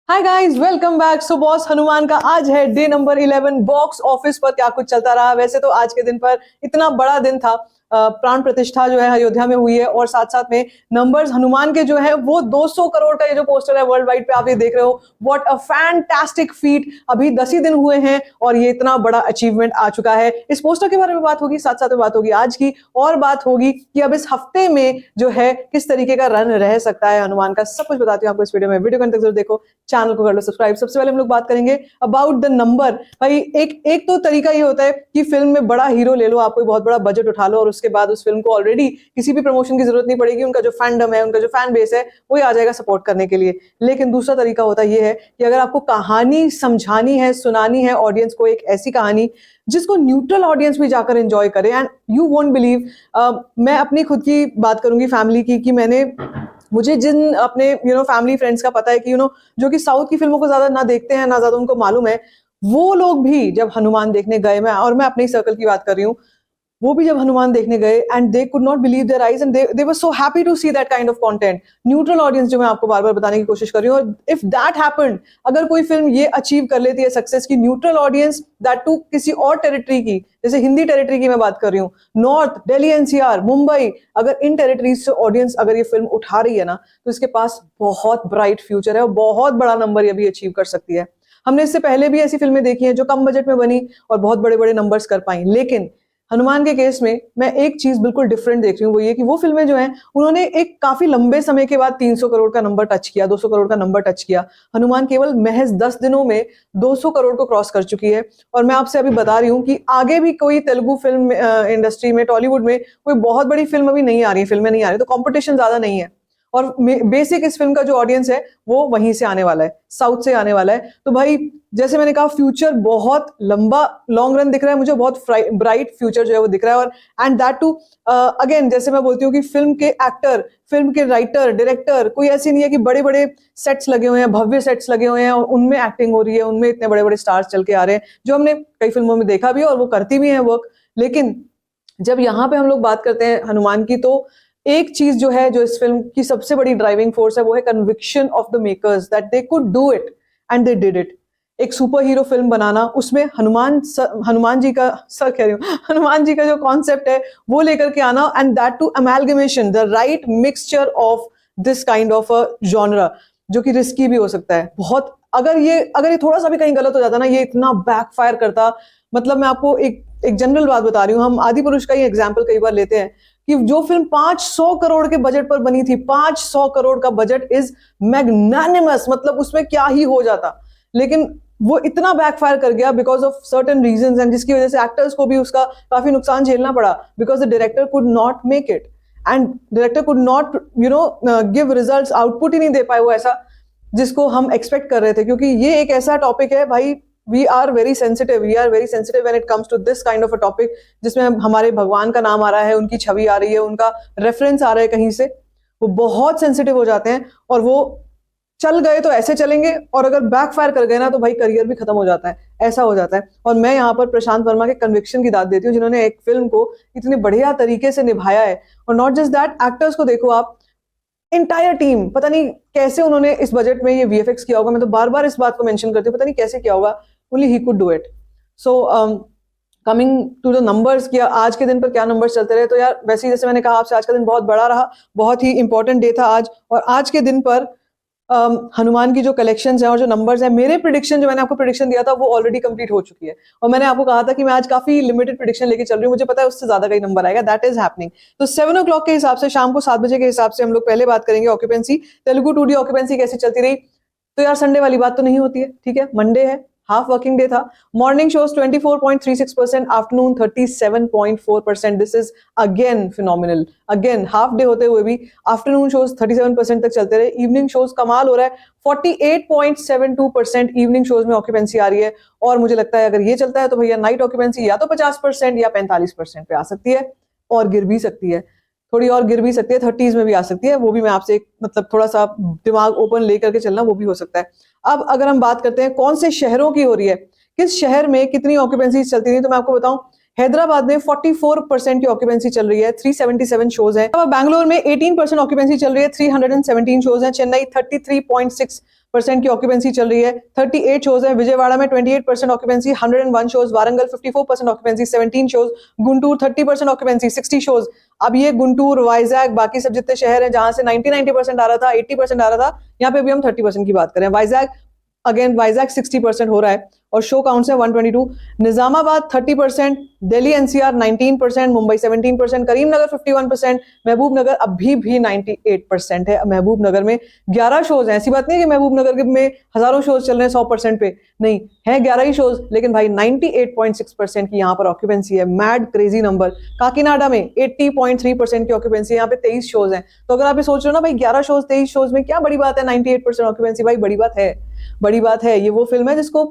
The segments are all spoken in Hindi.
Hi guys, welcome back. So boss Hanuman का आज है डे नंबर 11। बॉक्स ऑफिस पर क्या कुछ चलता रहा। वैसे तो आज के दिन पर इतना बड़ा दिन था, प्राण प्रतिष्ठा जो है अयोध्या में हुई है और साथ साथ में नंबर्स हनुमान के जो है वो 200 करोड़ का ये जो पोस्टर है वर्ल्ड वाइड पे आप ये देख रहे हो। What a fantastic feet. अभी 10 ही दिन हुए हैं और ये इतना बड़ा अचीवमेंट आ चुका है। इस पोस्टर के बारे में बात होगी, साथ साथ में बात होगी आज की, और बात होगी कि अब इस हफ्ते में जो है किस तरीके का रन रह सकता है हनुमान का। सब कुछ बताती हूँ आपको इस वीडियो में। वीडियो को अंत तक जरूर देखो, चैनल को कर लो सब्सक्राइब। सबसे पहले हम लोग बात करेंगे अबाउट द नंबर। भाई एक तो तरीका ये होता है कि फिल्म में बड़ा हीरो ले लो, आप कोई बहुत बड़ा बजट उठा लो और उसके बाद उस फिल्म को ऑलरेडी किसी भी प्रमोशन की जरूरत नहीं पड़ेगी। उनका जो फैंडम है, उनका जो फैन बेस है, वही आ जाएगा सपोर्ट करने के लिए। लेकिन दूसरा तरीका होता है ये है कि अगर आपको कहानी समझानी है, सुनानी है ऑडियंस को एक ऐसी कहानी जिसको न्यूट्रल ऑडियंस भी जाकर एंजॉय करे। एंड यू वोंट बिलीव, मैं अपनी खुद की बात करूंगी, फैमिली की, कि मुझे जिन अपने फैमिली फ्रेंड्स का पता है कि जो कि साउथ की फिल्मों को ज्यादा ना देखते हैं, ना ज्यादा उनको मालूम है, वो लोग भी जब हनुमान देखने गए, मैं अपने सर्कल की बात कर रही हूँ, वो भी जब हनुमान देखने गए and they could not believe their eyes and they were so happy to see that kind of content. Neutral audience जो मैं आपको बार बार बताने की कोशिश कर रही हूँ, और इफ दैट हैपेंड, अगर कोई फिल्म ये अचीव कर लेती है सक्सेस की, न्यूट्रल ऑडियंस, दैट टू किसी और टेरिटरी की, जैसे हिंदी टेरिटरी की मैं बात कर रही हूँ, नॉर्थ, दिल्ली एनसीआर, मुंबई, अगर इन टेरिटरीज से ऑडियंस अगर ये फिल्म उठा रही है ना, तो इसके पास बहुत ब्राइट फ्यूचर है और बहुत बड़ा नंबर ये भी अचीव कर सकती है। हमने इससे पहले भी ऐसी फिल्में देखी हैं जो कम बजट में बनी और बहुत बड़े बड़े नंबर्स कर पाई, लेकिन हनुमान के केस में मैं एक चीज बिल्कुल डिफरेंट देख रही हूँ। वो ये कि वो फिल्में जो हैं उन्होंने एक काफी लंबे समय के बाद 300 करोड़ का नंबर टच किया, 200 करोड़ का नंबर टच किया। हनुमान केवल महज 10 दिनों में 200 करोड़ को क्रॉस कर चुकी है। और मैं आपसे अभी बता रही हूँ कि आगे भी कोई तेलुगु फिल्म इंडस्ट्री में, टॉलीवुड में कोई बहुत बड़ी फिल्म अभी नहीं आ रही है, फिल्में नहीं आ रही, तो कॉम्पिटिशन ज्यादा नहीं है। और बेसिक इस फिल्म का जो ऑडियंस है वो वहीं से आने वाला है, साउथ से आने वाला है। तो भाई जैसे मैंने कहा, फ्यूचर बहुत लंबा, लॉन्ग रन दिख रहा है मुझे, बहुत ब्राइट फ्यूचर जो है वो दिख रहा है। और एंड दैट टू अगेन, जैसे मैं बोलती हूँ कि फिल्म के एक्टर, फिल्म के राइटर, डायरेक्टर, कोई ऐसी नहीं है कि बड़े बड़े सेट्स लगे हुए हैं, भव्य सेट्स लगे हुए हैं और उनमें एक्टिंग हो रही है, उनमें इतने बड़े बड़े स्टार्स चल के आ रहे हैं, जो हमने कई फिल्मों में देखा भी है और वो करती भी है वर्क। लेकिन जब यहाँ पे हम लोग बात करते हैं हनुमान की, तो एक चीज जो है, जो इस फिल्म की सबसे बड़ी ड्राइविंग फोर्स है, वो है conviction of the makers that they could do it and they did it. एक सुपर हीरो फिल्म बनाना, उसमें हनुमान जी का सर कह रही हूँ हनुमान जी का जो कॉन्सेप्ट है वो लेकर के आना, and that to amalgamation, the right mixture of this kind of a genre, जो कि रिस्की भी हो सकता है बहुत। अगर ये थोड़ा सा भी कहीं गलत हो जाता ना, ये इतना बैकफायर करता। मतलब मैं आपको एक जनरल बात बता रही हूँ, हम आदि पुरुष का ही एग्जाम्पल कई बार लेते हैं कि जो फिल्म 500 करोड़ के बजट पर बनी थी, 500 करोड़ का बजट इज मैग्नानिमस, मतलब उसमें क्या ही हो जाता, लेकिन वो इतना बैकफायर कर गया because of certain reasons, and जिसकी वजह से एक्टर्स को भी उसका काफी नुकसान झेलना पड़ा, because the director could not make it, and director could not give results, output ही नहीं दे पाए वो ऐसा जिसको हम एक्सपेक्ट कर रहे थे। क्योंकि ये एक ऐसा टॉपिक है भाई, we are very sensitive when it comes to this kind of a topic, जिसमें हमारे भगवान का नाम आ रहा है, उनकी छवि आ रही है, उनका रेफरेंस आ रहा है कहीं से, वो बहुत सेंसिटिव हो जाते हैं। और वो चल गए तो ऐसे चलेंगे, और अगर बैकफायर कर गए ना तो भाई करियर भी खत्म हो जाता है, ऐसा हो जाता है। और मैं यहाँ पर प्रशांत वर्मा के कन्विक्शन की दाद देती हूँ, जिन्होंने एक फिल्म को इतनी बढ़िया तरीके से निभाया है। और नॉट जस्ट दैट, एक्टर्स को देखो आप, इंटायर टीम, पता नहीं कैसे उन्होंने इस बजट में ये वीएफएक्स किया होगा। मैं तो बार बार इस बात को मेंशन करती हूँ, पता नहीं कैसे किया होगा, only he could do it. So coming to the numbers, किया आज के दिन पर क्या नंबर्स चलते रहे, तो यार वैसे ही जैसे मैंने कहा आपसे, आज का दिन बहुत बड़ा रहा, बहुत ही इंपॉर्टेंट डे था आज। और आज के दिन पर हनुमान की जो कलेक्शंस हैं और जो नंबर्स हैं, मेरे प्रिडिक्शन, जो मैंने आपको प्रिडिक्शन दिया था वो ऑलरेडी कंप्लीट हो चुकी है। और मैंने आपको कहा था कि मैं आज काफी लिमिटेड प्रिडिक्शन लेके चल रही हूँ, मुझे पता है उससे ज्यादा कई नंबर आएगा, दैट इज हैपनिंग। तो 7 o'clock के हिसाब से, शाम को 7 बजे के हिसाब से हम लोग पहले बात करेंगे ऑक्यूपेंसी, तेलुगु 2D ऑक्यूपेंसी कैसी चलती रही। तो यार संडे वाली बात तो नहीं होती है, ठीक है, मंडे है, हाफ वर्किंग डे था। Morning shows 24.36%, afternoon 37.4%। This is again phenomenal, again half day होते हुए भी आफ्टरनून शोज 37% तक चलते रहे। इवनिंग शोज कमाल हो रहा है, 48.72% इवनिंग शोज में ऑक्यूपेंसी आ रही है। और मुझे लगता है अगर ये चलता है तो भैया नाइट ऑक्यूपेंसी या तो 50% या 45% पे आ सकती है, और गिर भी सकती है, थोड़ी और गिर भी सकती है, 30s में भी आ सकती है। वो भी मैं आपसे एक मतलब थोड़ा सा दिमाग ओपन लेकर के चलना, वो भी हो सकता है। अब अगर हम बात करते हैं कौन से शहरों की हो रही है, किस शहर में कितनी ऑक्यूपेंसी चलती रही, तो मैं आपको बताऊं, हैदराबाद में 44% की ऑक्यूपेंसी चल रही है, 377 शोज है। अब बैंगलोर में 18% ऑक्यूपेंसी चल रही है, 317 शोज है। चेन्नई 33.6% की ऑक्यूपेंसी चल रही है, 38 शोज है। विजयवाड़ा में 28% occupancy, 101 shows. Warangal 54% occupancy, 17 shows. Guntur 30% occupancy, 60 shows. अब ये गुंटूर, वाइजैक, बाकी सब जितने शहर हैं जहां से 90% आ रहा था, 80% आ रहा था, यहाँ पे भी हम 30% की बात करें। वाइजैक 60% हो रहा है और शो काउंट्स है 122। निजामाबाद 30%, दिल्ली एनसीआर 19%, मुंबई 17%, करीमनगर 51%, महबूबनगर अभी भी 98% है। महबूबनगर में 11 शोज हैं। ऐसी बात नहीं है कि महबूबनगर में हजारों शोज चल रहे हैं 100% पे, नहीं है, 11 ही शोज, लेकिन भाई 98.6% की यहाँ पर ऑक्यूपेंसी है। Mad crazy number. काकीनाडा में 80.3% की ऑक्यूपेंसी है, यहाँ पे 23 शोज हैं। तो अगर आप ये सोच रहे हो ना भाई 11 शोज 23 शोज में क्या बड़ी बात है, 98% ऑक्यूपेंसी, भाई बड़ी बात है, बड़ी बात है। ये वो फिल्म है जिसको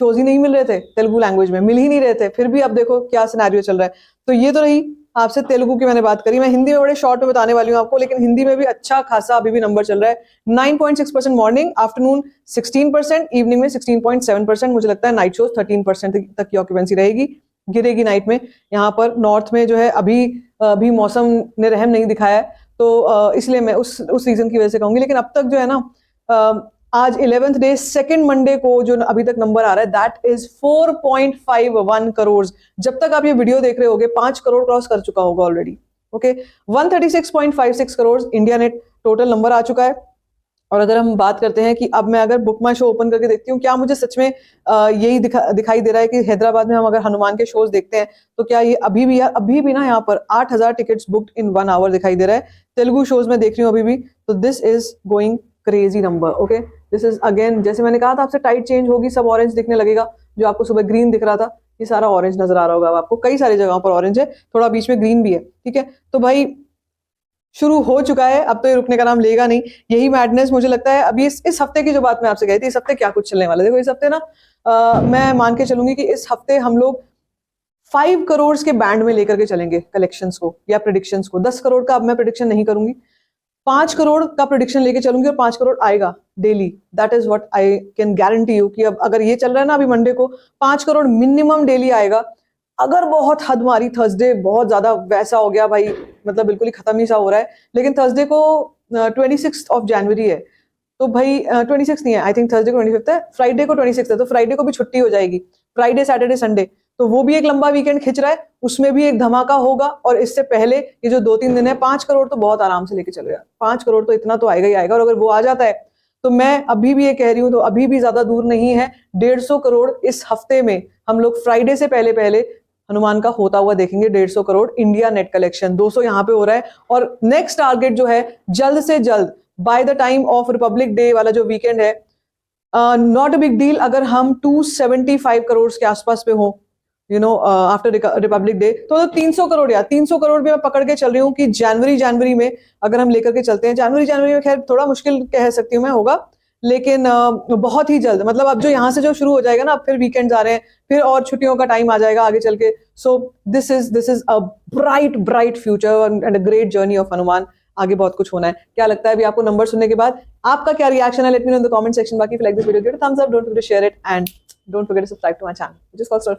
शोज ही नहीं मिल रहे थे, तेलुगु लैंग्वेज में मिल ही नहीं रहे थे, फिर भी अब देखो क्या सिनेरियो चल रहा है। तो ये तो रही आपसे तेलुगु की मैंने बात करी। मैं हिंदी में बड़े शॉर्ट में बताने वाली हूँ आपको, लेकिन हिंदी में भी अच्छा खासा अभी भी नंबर चल रहा है। 9.6% मॉर्निंग, आफ्टरनून 16%, इवनिंग में 16.7%। मुझे लगता है नाइट शोज 13% तक की ऑक्यूपेंसी रहेगी, गिरेगी नाइट में। यहाँ पर नॉर्थ में जो है अभी मौसम ने रहम नहीं दिखाया है, तो इसलिए मैं उस रीजन की वजह से कहूंगी। लेकिन अब तक जो है ना, आज 11th डे, सेकंड मंडे को जो अभी तक नंबर आ रहा है दैट इज 4.51 करोड़। जब तक आप ये वीडियो देख रहे होगे 5 करोड़ क्रॉस कर चुका होगा already. Okay, 136.56 crore India net total number आ चुका है। और अगर हम बात करते हैं कि अब मैं अगर बुक माई शो ओपन करके देखती हूँ, क्या मुझे सच में यही दिखाई दे रहा है कि हैदराबाद में हम अगर हनुमान के शोज देखते हैं तो क्या ये अभी भी ना यहाँ पर 8,000 टिकट्स बुक्ड इन 1 आवर दिखाई दे रहा है। तेलुगु शोज में देख रही हूँ अभी भी, तो this is going crazy number. Okay, this is again, जैसे मैंने कहा था आपसे, टाइट चेंज होगी, सब ऑरेंज दिखने लगेगा। जो आपको सुबह ग्रीन दिख रहा था, ये सारा ऑरेंज नजर आ रहा होगा आपको। कई सारी जगहों पर ऑरेंज है, थोड़ा बीच में ग्रीन भी है। ठीक है, तो भाई शुरू हो चुका है, अब तो ये रुकने का नाम लेगा नहीं। यही मैडनेस मुझे लगता है। अभी इस हफ्ते की जो बात मैं आपसे कही थी, इस हफ्ते क्या कुछ चलने वाला है, देखो इस हफ्ते ना मैं मान के चलूंगी कि इस हफ्ते हम लोग 5 करोड़ के बैंड में लेकर के चलेंगे कलेक्शंस को या प्रिडिक्शंस को। 10 करोड़ का अब मैं प्रिडिक्शन नहीं करूंगी, 5 करोड़ का प्रिडिक्शन लेके चलूंगी और 5 करोड़ आएगा daily. That is what I can guarantee you कि अब अगर ये चल रहा है ना अभी मंडे को, 5 करोड़ मिनिमम डेली आएगा। अगर बहुत हद मारी, थर्सडे बहुत ज्यादा वैसा हो गया भाई, मतलब बिल्कुल ही खत्म ही सा हो रहा है, लेकिन थर्सडे को 26 ऑफ जनवरी है, तो भाई 26 नहीं है, आई थिंक थर्सडे को 25 है, फ्राइडे को 26 है, तो फ्राइडे को भी छुट्टी हो जाएगी, फ्राइडे सैटरडे संडे, तो वो भी एक लंबा वीकेंड खिंच रहा है, उसमें भी एक धमाका होगा। और इससे पहले ये जो 2-3 दिन है, 5 करोड़ तो बहुत आराम से लेके चलो यार, 5 करोड़ तो इतना तो आएगा ही आएगा। और अगर वो आ जाता है तो मैं अभी भी ये कह रही हूँ, तो अभी भी ज्यादा दूर नहीं है, 150 करोड़ इस हफ्ते में हम लोग फ्राइडे से पहले हनुमान का होता हुआ देखेंगे। 150 करोड़ इंडिया नेट कलेक्शन, 200 यहाँ पे हो रहा है। और नेक्स्ट टारगेट जो है जल्द से जल्द by the time of Republic day वाला जो वीकेंड है, नॉट अ बिग डील अगर हम 275 करोड़ के आसपास पे हो, आफ्टर रिपब्लिक डे, तो 300 करोड़, या 300 करोड़ भी मैं पकड़ के चल रही हूँ कि जनवरी में अगर हम लेकर के चलते हैं। जनवरी में खैर थोड़ा मुश्किल कह सकती हूँ मैं होगा, लेकिन बहुत ही जल्द, मतलब अब जो यहाँ से जो शुरू हो जाएगा ना, अब फिर वीकेंड्स आ रहे हैं, फिर और छुट्टियों का टाइम आ जाएगा आगे चल के। So this is a bright future and a great journey of Hanuman. आगे बहुत कुछ होना है। क्या लगता है अभी आपको नंबर सुनने के बाद? आपका क्या रिएक्शन है? Let me know in the comment section. बाकी like this video, give a thumbs up, don't forget to share it and don't forget to subscribe to my channel, which is called story